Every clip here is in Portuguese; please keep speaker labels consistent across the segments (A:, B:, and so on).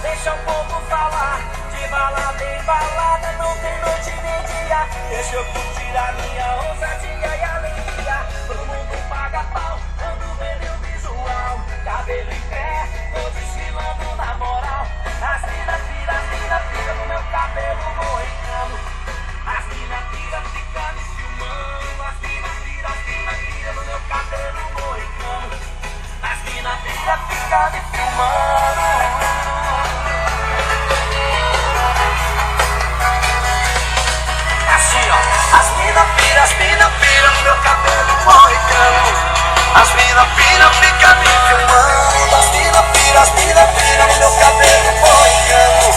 A: deixa o povo falar. De balada em balada, não tem noite nem dia. Deixa eu curtir a minha ousadia e alegria. Todo mundo paga pau quando vê meu visual. Cabelo em pé, vou desfilando na moral. As mina pira no meu cabelo moicano. As mina pira fica me filmando. As mina pira no meu cabelo moicano. As mina pira fica me filmando. Assim ó, as mina pira no meu cabelo moicano. As mina fica me filmando. As mina pira no meu cabelo moicano.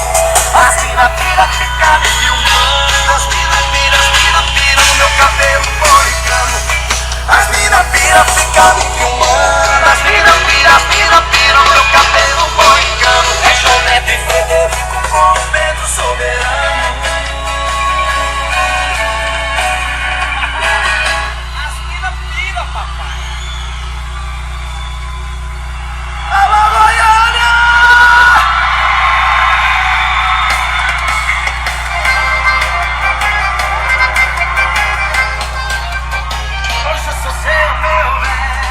A: As mina fica me filmando. As mina pira no meu cabelo moicano. As mina fica me filmando. As mina pira no meu cabelo moicano. É João Neto e Frederico com o Pedro Soberano. As mina pira, papai. Alô, Goiânia! Hoje eu sou seu, meu velho.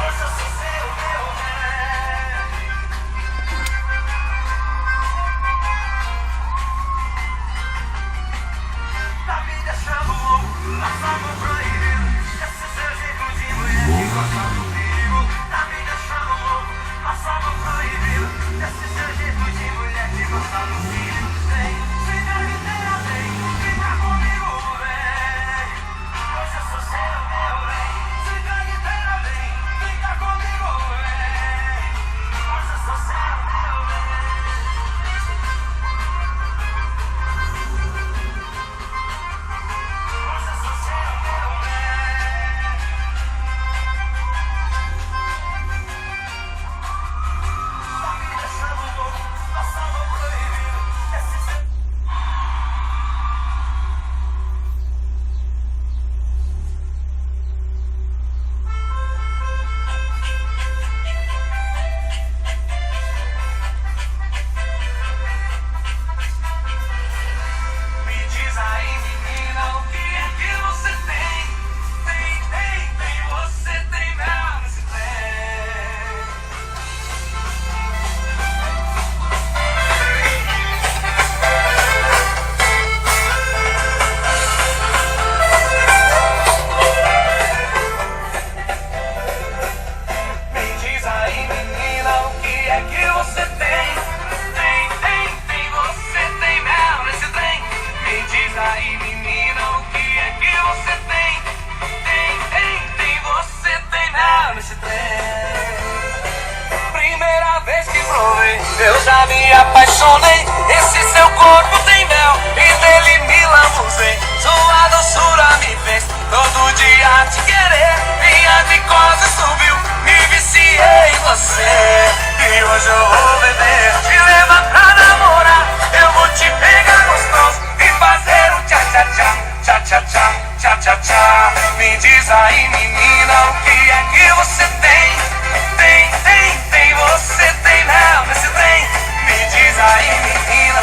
A: Hoje eu sou seu, meu velho. Tá me deixando louco, passando proibido. Esse seu jeito de mulher que gosta do perigo. Tá me deixando louco, passando proibido. Esse seu jeito de mulher que gosta do perigo. Vem, fica inteira, vem, fica comigo, vem. Hoje eu sou seu, meu bem. Fica inteira, vem, fica comigo, vem. Hoje eu sou seu, meu bem. Hoje eu sou seu, meu bem. Tá me deixando louco, passando proibido. Esse seu... Me diz aí, menina, o que é que você tem? Você tem mel nesse trem. Me diz aí, menina, o que é que você tem? Você tem mel nesse trem. Me diz aí, menina, o que é que você tem? Você tem mel nesse trem. Primeira vez que provei, eu já me apaixonei. Esse seu corpo tem mel e dele me lambuzei. Sua doçura me fez todo dia te querer. Minha glicose subiu, me viciei em você. E hoje eu vou beber, te levar pra namorar. Eu vou te pegar gostoso e fazer um tchá-tchá-tchá, tchá-tchá-tchá, tchá-tchá-tchá. Me diz aí, menina, o que é que você tem? Você tem mel nesse trem. Me diz aí, menina,